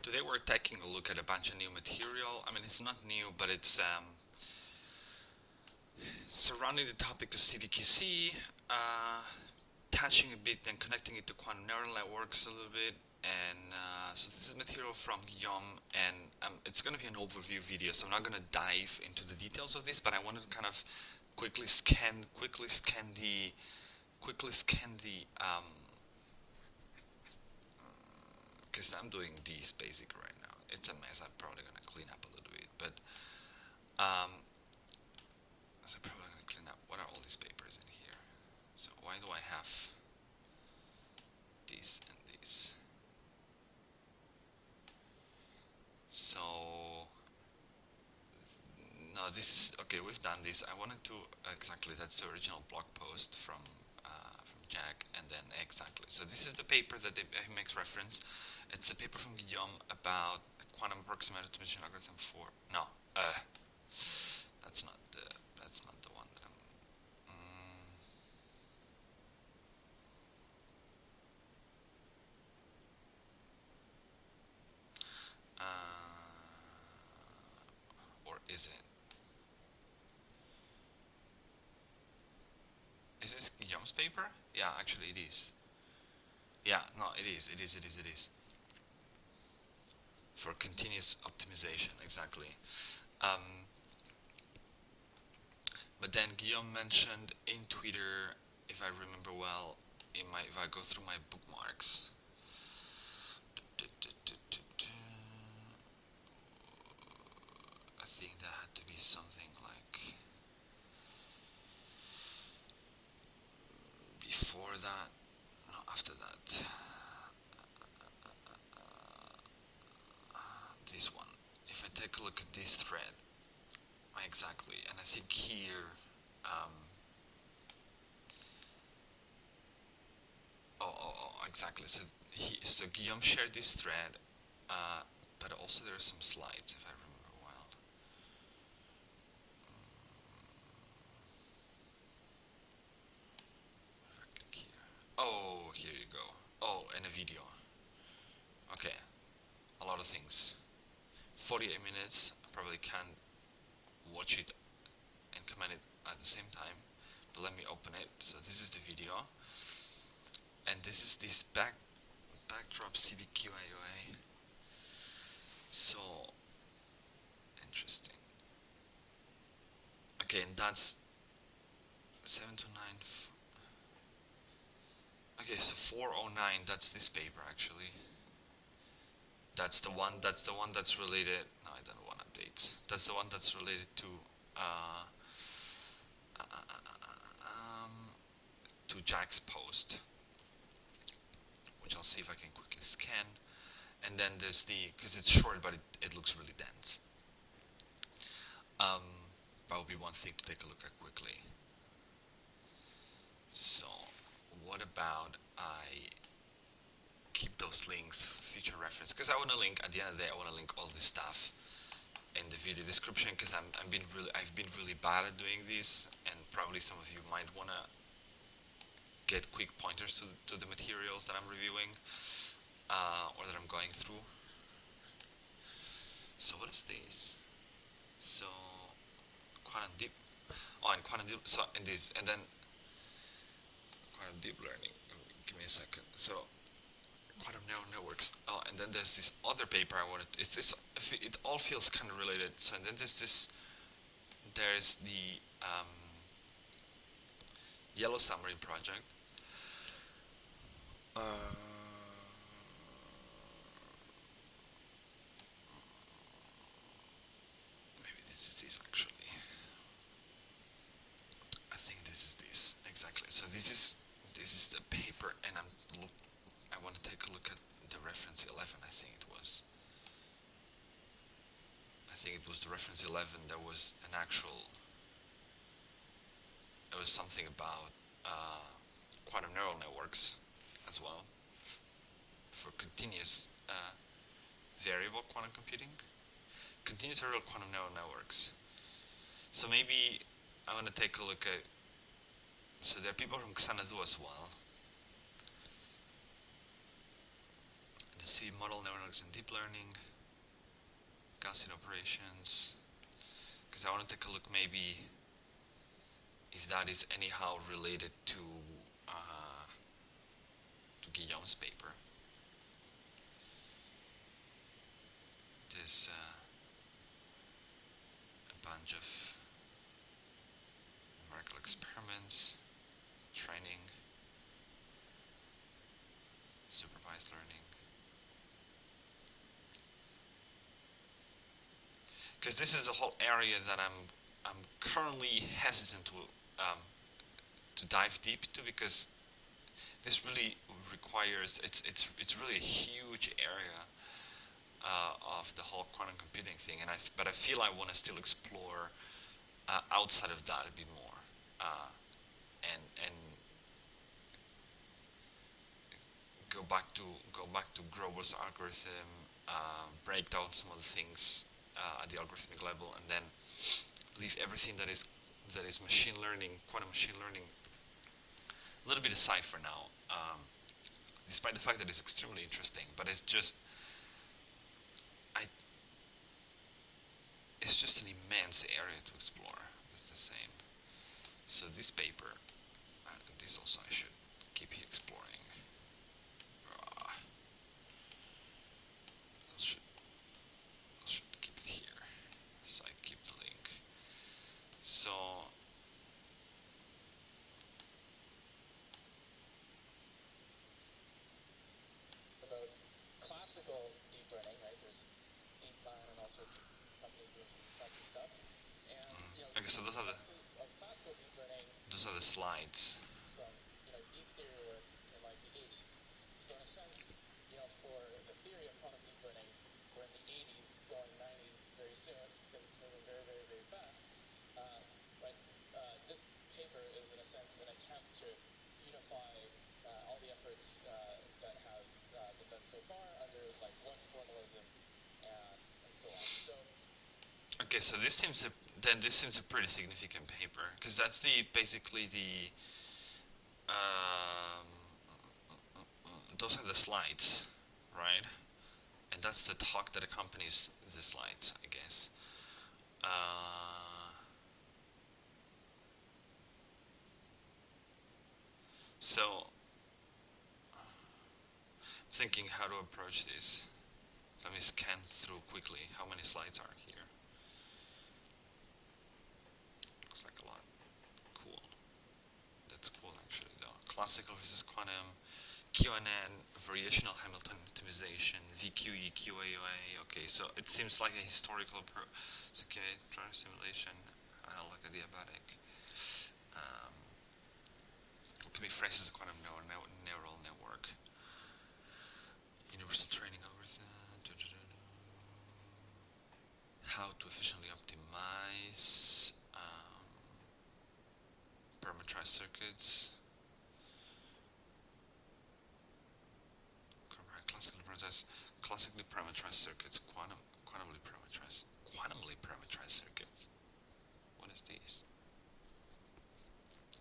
Today we're taking a look at a bunch of new material. I mean, it's not new, but it's surrounding the topic of Cvqc, touching a bit and connecting it to quantum neural networks a little bit. And so this is material from Guillaume, and it's going to be an overview video, so I'm not going to dive into the details of this, but I wanted to kind of quickly scan the because I'm doing these basic right now. It's a mess. I'm probably going to clean up a little bit, but so I'm probably going to clean up. What are all these papers in here? So why do I have these and these? So no, this is okay. We've done this. I wanted to exactly. That's the original blog post from Jack, and then exactly. So this is the paper that he makes reference. It's a paper from Guillaume about quantum approximate optimization algorithm for. No, that's not the one that I'm. Or is it? Is this Guillaume's paper? Yeah, actually it is. Yeah, no, it is. For continuous optimization, exactly. But then Guillaume mentioned in Twitter, if I remember well, if I go through my bookmarks. I think that had to be something like before that, no, after that. This one. If I take a look at this thread, exactly, and I think here, exactly. So Guillaume shared this thread, but also there are some slides, if I remember well. If I click here. Oh, here you go. Oh, and a video. Okay, a lot of things. 48 minutes. I probably can't watch it and comment it at the same time, but let me open it. So this is the video, and this is this backdrop Cvqc IOA. So interesting. Okay, and that's 7 to 9. Okay, so 409. That's this paper actually. That's the one that's related. No, I don't want updates. That's the one that's related to Jack's post, which I'll see if I can quickly scan. And then there's because it's short, but it looks really dense. That would be one thing to take a look at quickly. So, what about I keep those links for future reference? Because I want to link, at the end of the day, I want to link all this stuff in the video description, because I've been really bad at doing this, and probably some of you might want to get quick pointers to the materials that I'm reviewing or that I'm going through. So what is this? So quantum deep. Oh, and quantum deep. So in this, and then quantum deep learning. Give me a second. So quantum neural networks. Oh, and then there's this other paper I wanted. It's this. It all feels kind of related. So and then there's this. There's the Yellow Submarine project. Maybe this is this actually. I think this is this exactly. So this is the paper, and I want to take a look at the reference 11. I think it was the reference 11. There was an actual. It was something about quantum neural networks as well for continuous variable quantum computing. Continuous variable quantum neural networks. So maybe I want to take a look at. So there are people from Xanadu as well. see model networks and deep learning, Gaussian operations, because I want to take a look maybe if that is anyhow related to Guillaume's paper. There's a bunch of numerical experiments, training, supervised learning. Because this is a whole area that I'm currently hesitant to dive deep into, because this really requires, it's really a huge area of the whole quantum computing thing, and but I feel I want to still explore outside of that a bit more, and go back to Grover's algorithm, break down some of the things at the algorithmic level, and then leave everything that is machine learning, quantum machine learning, a little bit aside for now, despite the fact that it's extremely interesting. But it's just it's just an immense area to explore. That's the same. So this paper, this also I should keep exploring. I should keep it here, so I keep the link. So about classical deep learning, right? There's DeepMind and all sorts of companies doing some impressive stuff. And okay, so those are of classical deep learning. Those are the slides. From deep theory work in like the 80s. So in a sense, for the theory of quantum deep learning, we're in the 80s, going 90s very soon because it's moving very, very, very fast. But this paper is in a sense an attempt to unify all the efforts that have been done so far under like one formalism and so on. So okay, so this seems a pretty significant paper, because that's basically the those are the slides, right? And that's the talk that accompanies the slides, I guess. So I'm thinking how to approach this. Let me scan through quickly how many slides are here. Looks like a lot. Cool. That's cool actually though. Classical versus quantum, QNN, variational Hamilton optimization, VQE, QAOA. Okay, so it seems like a historical approach. Okay, driver simulation, analog adiabatic. Can be phrased as a quantum neural network. Universal training algorithm. How to efficiently optimize parameterized circuits. Classically parameterized circuits, quantumly parameterized circuits. What is these?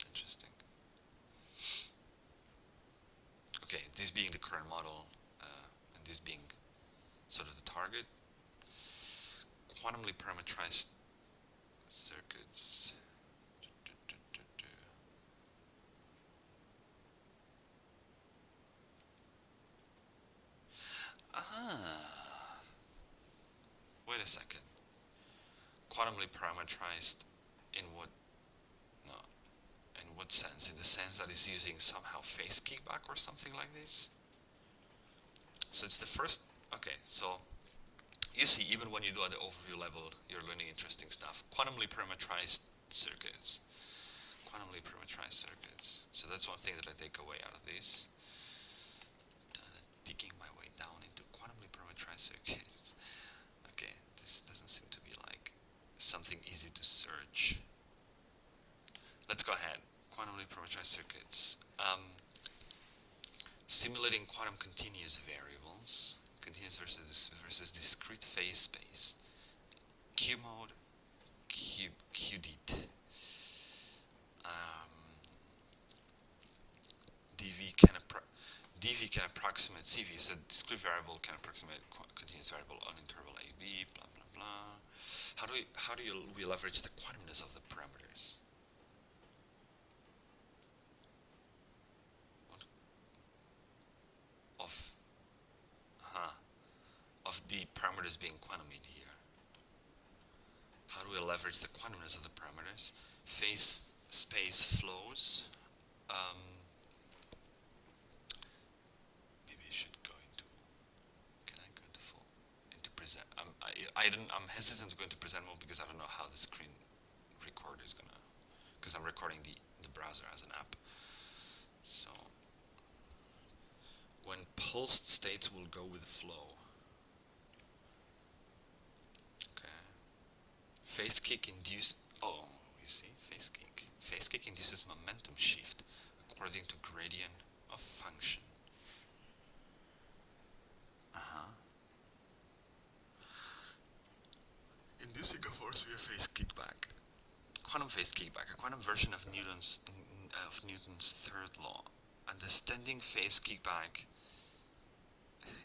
Interesting. Okay, this being the current model, and this being sort of the target. Quantumly parameterized circuits. Wait a second. Quantumly parameterized in what? No. In what sense? In the sense that it's using somehow phase kickback or something like this? So it's the first. Okay, so you see, even when you do at the overview level, you're learning interesting stuff. Quantumly parameterized circuits. Quantumly parameterized circuits. So that's one thing that I take away out of this. Digging my way down into quantumly parameterized circuits. Okay, this doesn't seem to be like something easy to search. Let's go ahead. Quantumly parameterized circuits. Simulating quantum continuous variables. Continuous versus discrete phase space. Q mode, QDIT. DV P can approximate CV, so discrete variable can approximate continuous variable on interval AB, blah blah blah. How do we leverage the quantumness of the parameters? Of the parameters being quantum in here. How do we leverage the quantumness of the parameters? Phase space flows. Maybe I should go into. Can I go into present? I'm hesitant to go into present mode because I don't know how the screen recorder is gonna. Because I'm recording the browser as an app. So when pulsed states will go with the flow. Phase kick induces, you see, phase kick. Phase kick induces momentum shift according to gradient of function. Inducing a force via phase kickback. Quantum phase kickback, a quantum version of Newton's third law. Understanding phase kickback.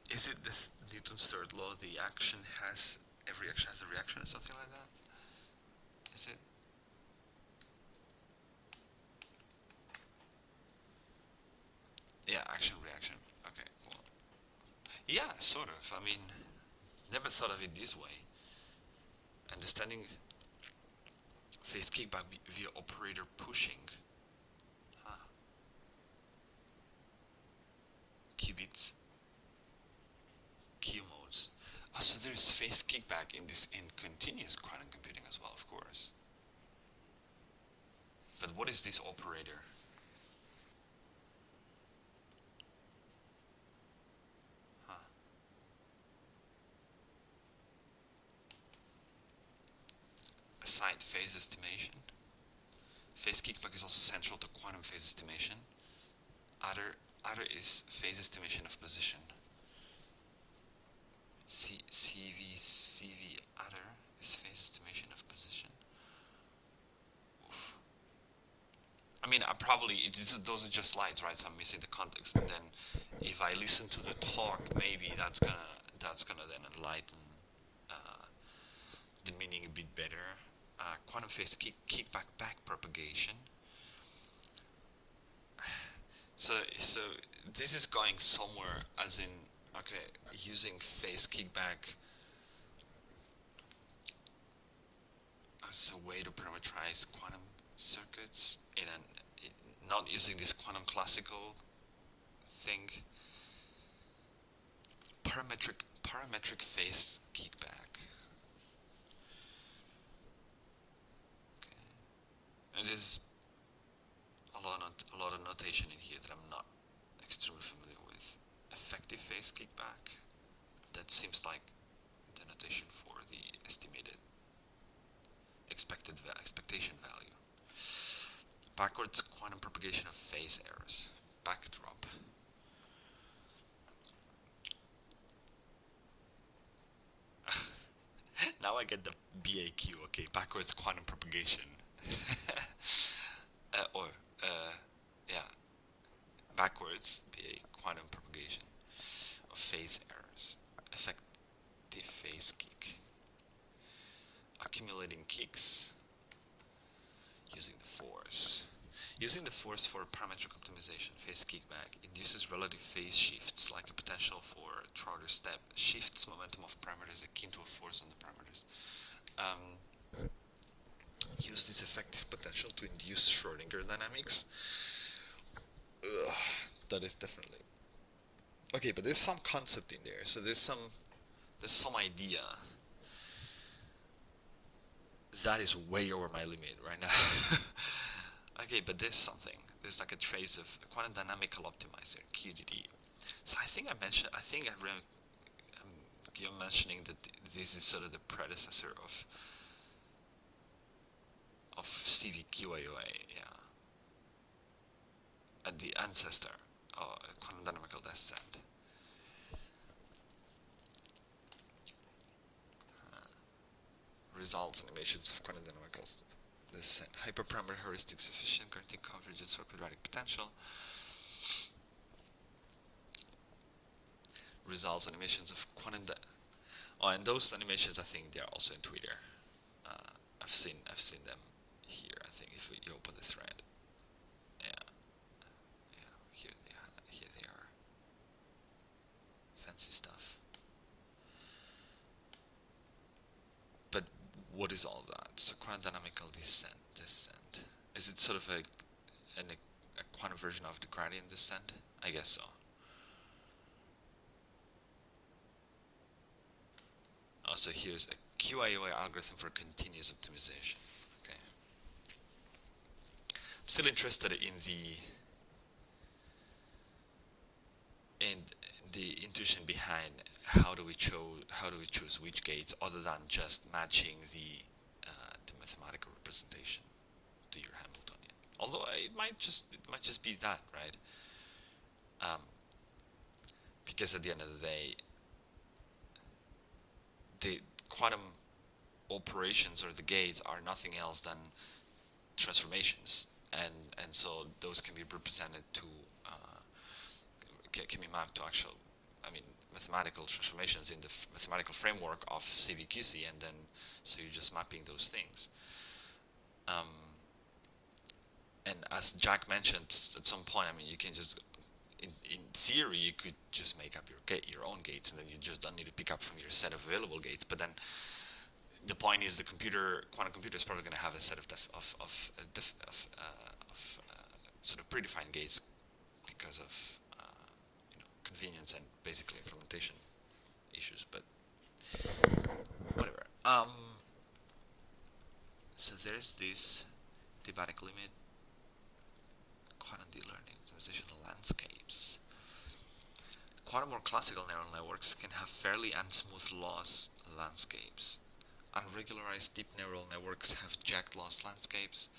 Is it Newton's third law? The action has every action has a reaction or something like that? Is it? Yeah, action, reaction. Okay, cool. Yeah, sort of. I mean, never thought of it this way. Understanding phase kickback via operator pushing. Qubits. Q modes. Oh, so there's phase kickback in continuous quantum computing as well, of course. But what is this operator? Aside phase estimation. Phase kickback is also central to quantum phase estimation. Other is phase estimation of position. Cvqc other is phase estimation of position. Oof. I mean, those are just slides, right? So I'm missing the context. And then, if I listen to the talk, maybe that's gonna then enlighten the meaning a bit better. Quantum phase kickback backpropagation. So this is going somewhere, as in, okay, using phase kickback as a way to parameterize quantum circuits not using this quantum classical thing. Parametric phase kickback. Okay. And there's a lot of notation in here that I'm not extremely familiar with. Effective phase kickback. That seems like the notation for the estimated expectation value. Backwards quantum propagation of phase errors. Backdrop. Now I get the BAQ, okay, backwards quantum propagation. Yeah, backwards BA quantum propagation of phase errors. Effective phase kick. Accumulating kicks. Using the force. Using the force for parametric optimization, phase kickback induces relative phase shifts, like a potential for Trotter step, shifts momentum of parameters akin to a force on the parameters. Use this effective potential to induce Schrödinger dynamics. That is definitely okay, but there's some concept in there, so there's some idea. That is way over my limit right now. Okay, but there's something. There's like a trace of a quantum dynamical optimizer, QDD. So you're mentioning that this is sort of the predecessor of Cvqc, yeah. And the ancestor of quantum dynamical descent. Results and emissions of quantum dynamical descent. Hyperparameter heuristic sufficient, guaranteeing convergence for quadratic potential. results animations of quantum. Oh, and those animations, I think they are also in Twitter. I've seen them here. I think if you open the thread, yeah, here they are. Fancy stuff. But what is all that? So quantum dynamical descent. Is it sort of a quantum version of the gradient descent? I guess so. Also, here's a QIOA algorithm for continuous optimization. Okay. I'm still interested in the intuition behind how do we choose which gates, other than just matching the mathematical representation to your Hamiltonian. Although it might just be that, right? Because at the end of the day, the quantum operations or the gates are nothing else than transformations, and so those can be represented to can be mapped to actual, I mean, mathematical transformations in the mathematical framework of Cvqc, and then so you're just mapping those things. And as Jack mentioned at some point, I mean, you can just, in theory, you could just make up your own gates, and then you just don't need to pick up from your set of available gates. But then the point is, the quantum computer is probably going to have a set of sort of predefined gates because of convenience and basically implementation issues. But whatever. So there's this Dvqc limit, quantum deep learning optimization landscapes. Quantum or classical neural networks can have fairly unsmooth loss landscapes. Unregularized deep neural networks have jagged loss landscapes.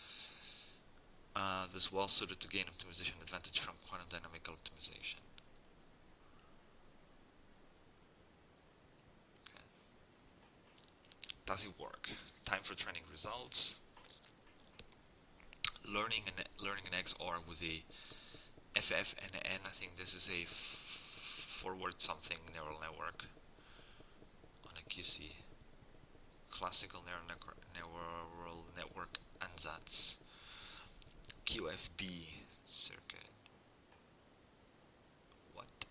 This well suited to gain optimization advantage from quantum dynamical optimization. Okay. Does it work? Time for training results. Learning an XOR with the FFNN. I think this is a forward something neural network on a QC. Classical neural network ansatz. QFB circuit. What?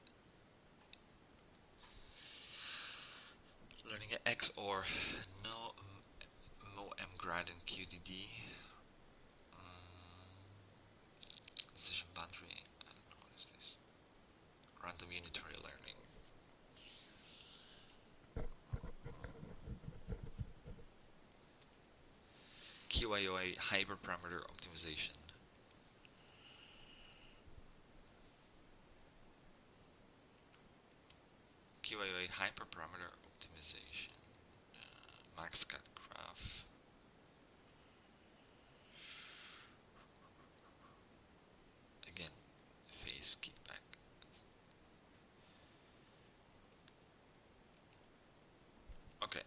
Learning an XOR. No MoM grad and QDD. Decision boundary. I don't know what is this. Random unitary learning. QIOA hyperparameter optimization. QIOA hyperparameter optimization. Max cut graph. Again, phase kickback. Okay.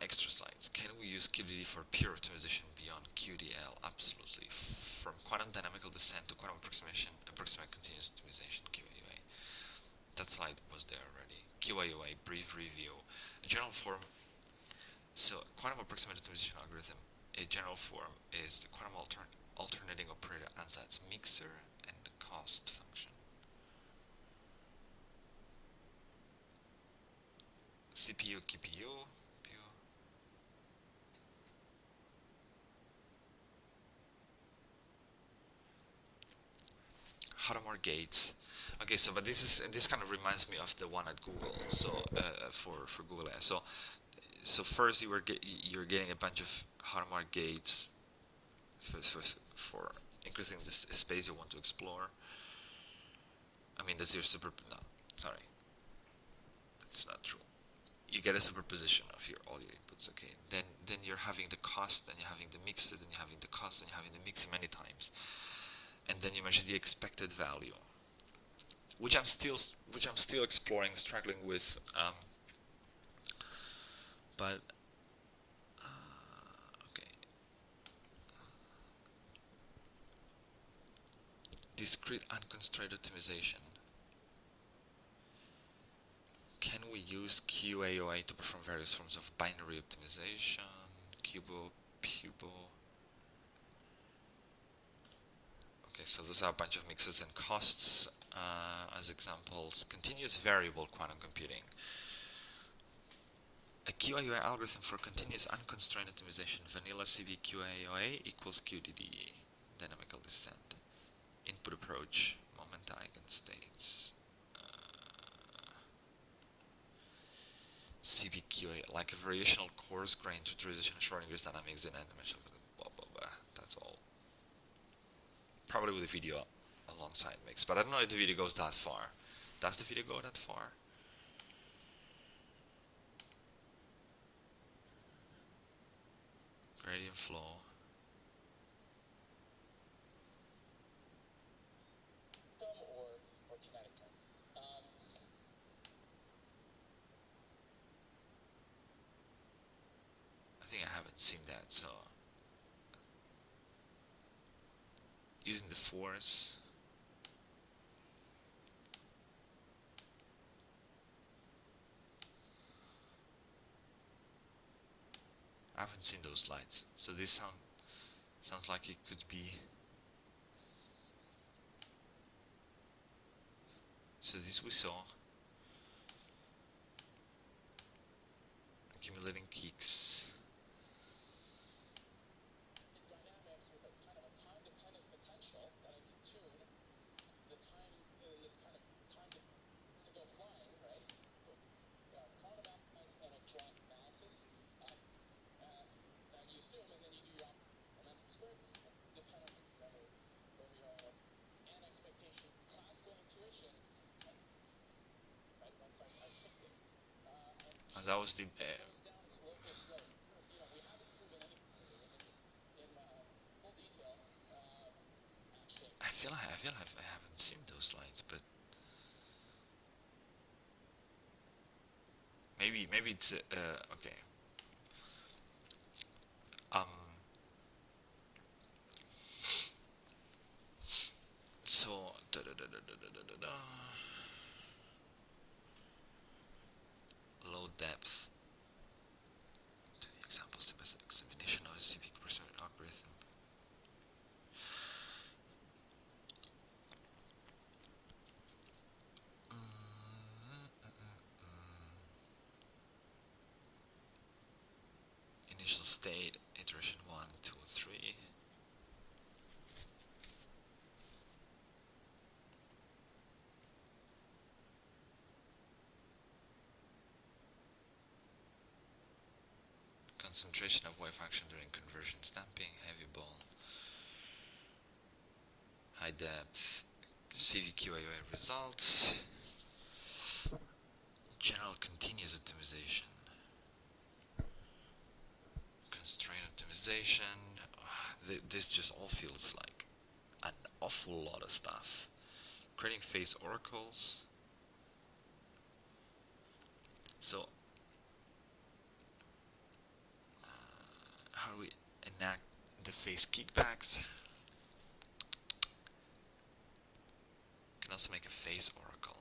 Extra slides. Can we use QDD for pure optimization beyond QDL? Absolutely. From quantum dynamical descent to quantum approximate continuous optimization, QIOA. That slide was there already. QIOA, brief review. A general form. So, quantum approximate optimization algorithm, a general form is the quantum alternating operator ansatz mixer and the cost function. CPU, QPU. Hadamard gates. Okay, so but this kind of reminds me of the one at Google. So for Google Ads. So first you're getting a bunch of Hadamard gates for increasing this space you want to explore. I mean, that's your no, sorry, that's not true. You get a superposition of all your inputs. Okay, then you're having the cost, then you're having the mix, then you're having the cost, then you're having the mix many times. And then you measure the expected value, which I'm still exploring, struggling with. But okay, discrete unconstrained optimization. use QAOA to perform various forms of binary optimization. Cubo, Pubo. Okay, so those are a bunch of mixes and costs as examples. Continuous variable quantum computing. A QAOA algorithm for continuous unconstrained optimization. Vanilla Cvqc equals QDD. Dynamical descent. Input approach. Moment eigenstates. Cvqa, like a variational coarse-grained utilization of Schrodinger's dynamics in n-dimensional, blah blah blah. That's all. Probably with a video alongside mix, but I don't know if the video goes that far. Does the video go that far? Gradient flow. Or kinetic term. I think I haven't seen that, so using the force. I haven't seen those slides, so this sounds like it could be. So this we saw. Accumulating kicks. In dynamics with a kind of a time-dependent potential that I can tune the time in this kind of time to go flying, right? Quantum electron analysis that you assume, and then you do your momentum squared, dependent memory, where we are, and expectation, classical intuition, right? Once I kicked it. And that was the. Goes down slow. You know, we haven't proven anything in full detail. Actually, I feel like I haven't seen those slides, but maybe it's okay. So low depth to the example step-by-step examination of a Cvqc percentage algorithm. Initial state, iteration 1, 2, 3. Concentration of wave function during conversion stamping, heavy ball, high depth, Cvqc results, general continuous optimization, constraint optimization. This just all feels like an awful lot of stuff. Creating phase oracles. So how do we enact the phase kickbacks? Can also make a phase oracle.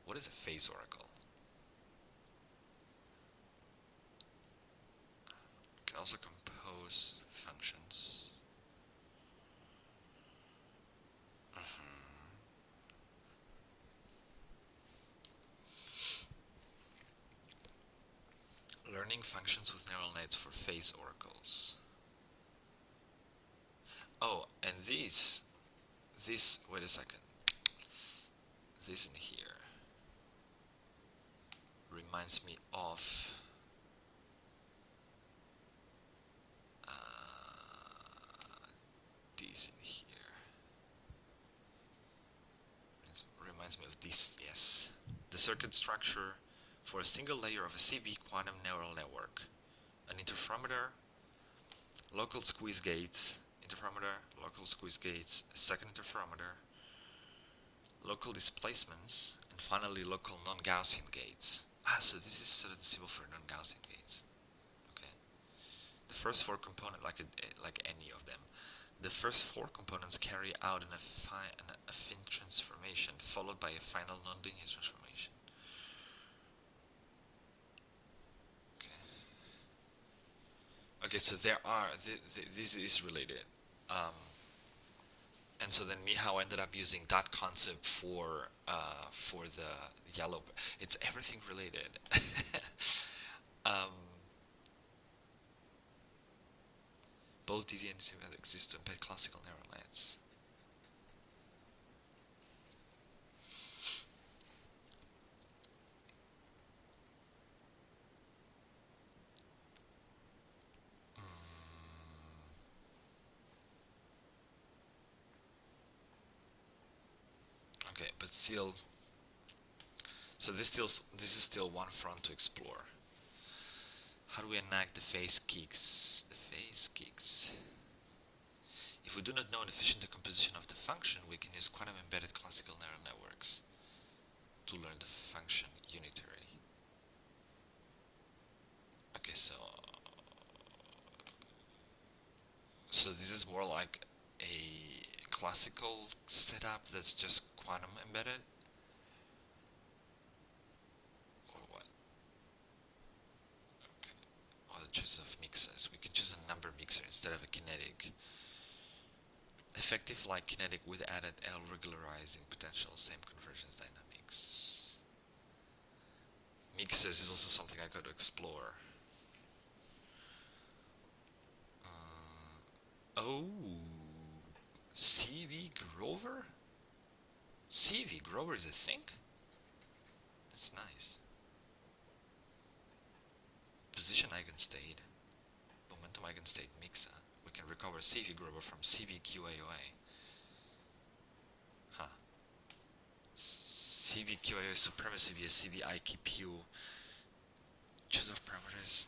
What is a phase oracle? Can also compose functions. Learning functions with neural nets for phase oracles. Oh, and this, wait a second. This in here reminds me of these in here. Reminds me of this, yes. The circuit structure for a single layer of a CB quantum neural network. An interferometer, local squeeze gates, local squeeze gates, a second interferometer, local displacements, and finally local non-Gaussian gates. So this is sort of the symbol for non-Gaussian gates. Okay. The first four components, like any of them, the first four components carry out an affine transformation, followed by a final non-linear transformation. Okay, so there are this is related, and so then Mihao ended up using that concept for the yellow. It's everything related. um, both deviant and exist to embed classical neural nets. Okay, but still, so this is still one front to explore. How do we enact the phase kicks? The phase kicks. If we do not know an efficient decomposition of the function, we can use quantum embedded classical neural networks to learn the function unitary. Okay, so this is more like a classical setup that's just quantum embedded, or what? Okay. Or the choice of mixers. We can choose a number mixer instead of a kinetic. Effective like kinetic with added L regularizing potential, same convergence dynamics. Mixers is also something I got to explore. Oh, CV Grover? CV Grover is a thing? That's nice. Position eigenstate, momentum eigenstate mixer. We can recover CV Grover from Cvqc. Huh. Cvqc supremacy via CVIKPU. Choose of parameters.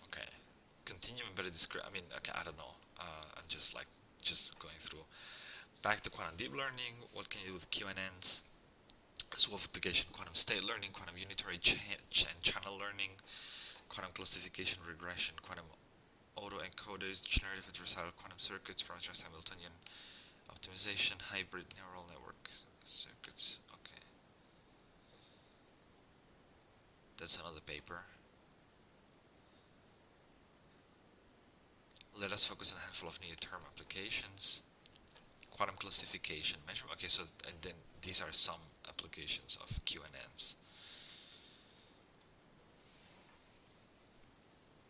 Okay. Continuum embedded discrete. I mean, okay, I don't know. I'm just going through. Back to quantum deep learning. What can you do with QNNs? Solve application, quantum state learning, quantum unitary channel learning, quantum classification regression, quantum autoencoders, generative adversarial quantum circuits, parameterized Hamiltonian optimization, hybrid neural network circuits. Okay. That's another paper. Let us focus on a handful of near-term applications. Quantum classification, measurement. Okay, so and then these are some applications of QNNs.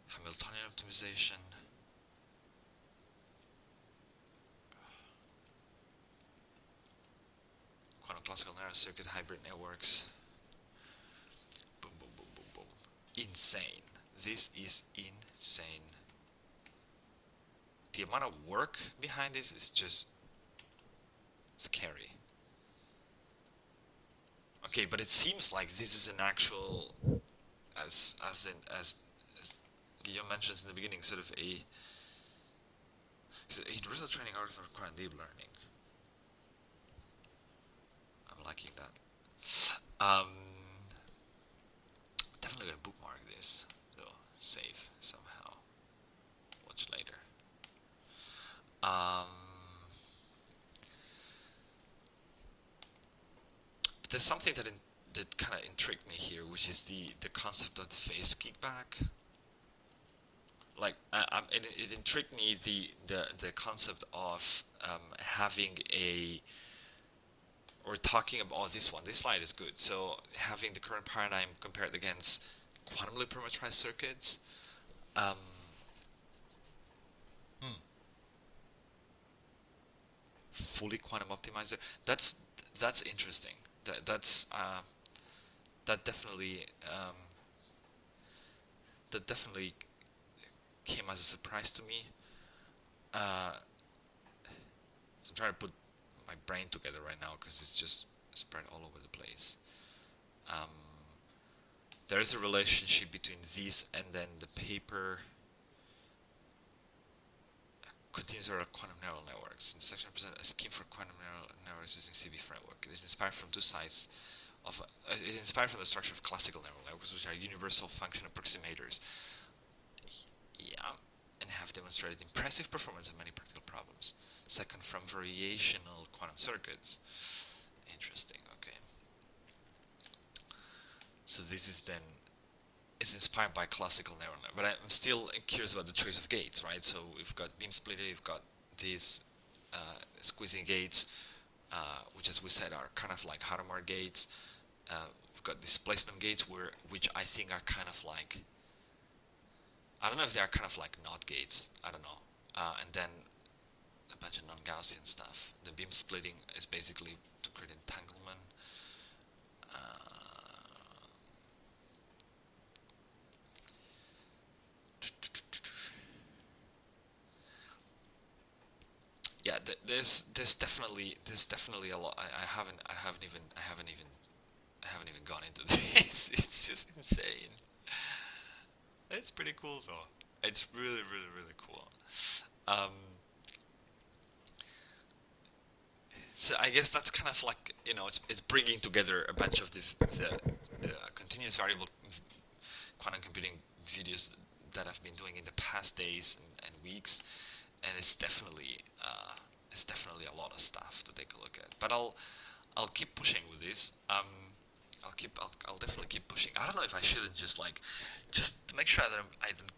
Hamiltonian optimization. Quantum classical narrow circuit hybrid networks. Boom, boom, boom, boom, boom. Insane. This is insane. The amount of work behind this is just scary. Okay, but it seems like this is an actual, as Guillaume mentions in the beginning, sort of a universal training algorithm for quantum deep learning. I'm liking that. Definitely gonna bookmark this, though. Save somehow. Watch later. But there's something that kind of intrigued me here, which is the concept of the phase kickback. Like, it intrigued me the concept of having or talking about this one. This slide is good. So having the current paradigm compared against quantumly parameterized circuits. Fully quantum optimizer. That's interesting. That definitely came as a surprise to me. So I'm trying to put my brain together right now because it's just spread all over the place. There is a relationship between these and then the paper continues our quantum neural networks. In the section present a scheme for quantum neural networks using CB framework. It is inspired from two sides of it is inspired from the structure of classical neural networks, which are universal function approximators. Yeah, and have demonstrated impressive performance in many practical problems. second from variational quantum circuits. Interesting. Okay. So this is then is inspired by classical neural net, but I'm still curious about the choice of gates, right? So we've got beam splitter, we've got these squeezing gates, which, as we said, are kind of like Hadamard gates. We've got displacement gates, which I think are kind of like, I don't know if they are kind of like NOT gates, I don't know. And then a bunch of non-Gaussian stuff. The beam splitting is basically to create entanglement. Yeah, there's definitely a lot. I haven't even gone into this. It's just insane. It's pretty cool though. It's really cool. So I guess that's kind of like, you know, it's bringing together a bunch of the continuous variable quantum computing videos that I've been doing in the past days and weeks, and it's definitely a lot of stuff to take a look at. But I'll keep pushing with this. I'll definitely keep pushing. I don't know if I shouldn't just to make sure that I don't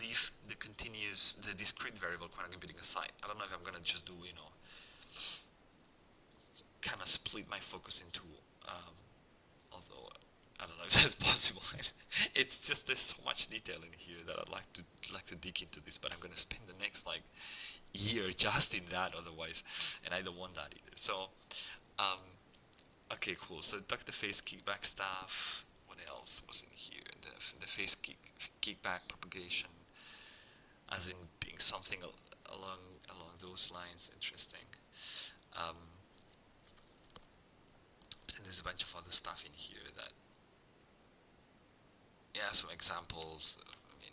leave the discrete variable quantum computing aside. I don't know if I'm gonna just do, you know, kind of split my focus into, although I don't know if that's possible. It's just there's so much detail in here that I'd like to dig into this, but I'm gonna spend the next like year just in that otherwise, and I don't want that either. So okay, cool. So duck the phase kickback stuff. What else was in here? The phase kickback propagation, as in being something along those lines. Interesting. But then there's a bunch of other stuff in here that, yeah, some examples. I mean,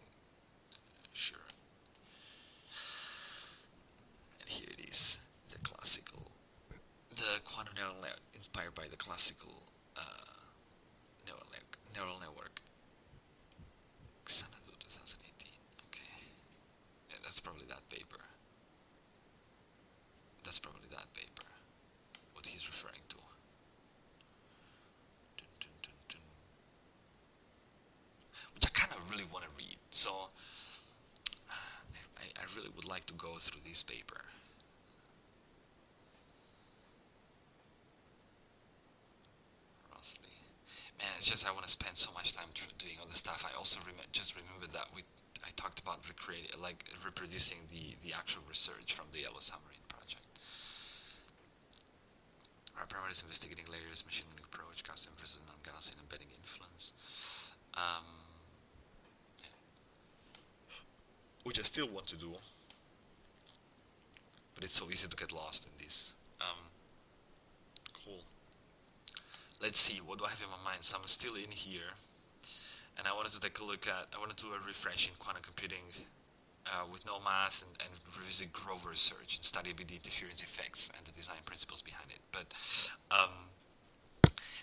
sure. And here it is, the quantum neural net inspired by the classical neural network. Xanadu 2018. Okay, yeah, that's probably that paper. What he's referring to. Dun, dun, dun, dun. Which I kind of really want to read. So I really would like to go through this paper. Roughly. Man, it's just I want to spend so much time doing other stuff. I also remember that I talked about reproducing the actual research from the Yellow Submarine project. Our parameters investigating layers, machine learning approach, Gaussian versus non-Gaussian embedding influence. Yeah. Which I still want to do, but it's so easy to get lost in this. Cool. Let's see, what do I have in my mind? So I'm still in here, and I wanted to take a look at, I wanted to do a refresh in quantum computing with no math and revisit Grover research and study a bit the interference effects and the design principles behind it. But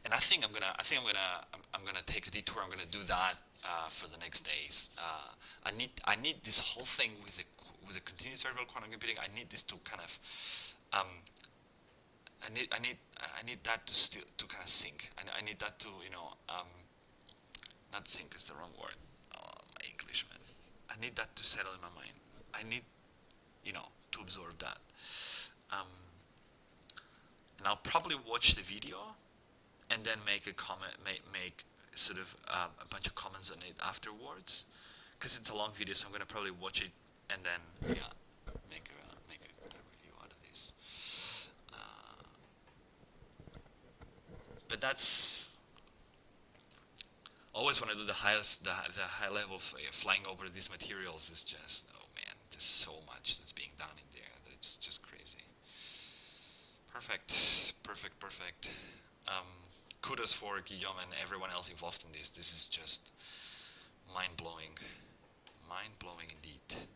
and I think I'm gonna take a detour. I'm gonna do that for the next days. I need this whole thing with the continuous variable quantum computing. I need this to kind of I need that to kind of sink. I need that to, you know, not sink is the wrong word. Oh, my English, man. I need that to settle in my mind. I need, you know, to absorb that. And I'll probably watch the video and then make a comment, make sort of a bunch of comments on it afterwards, because it's a long video. So I'm gonna probably watch it and then, yeah, make a review out of this. But that's always when I do the high level flying over these materials is just, oh man, there's so much that's being done in there that it's just crazy. Perfect. Kudos for Guillaume and everyone else involved in this. This is just mind-blowing indeed.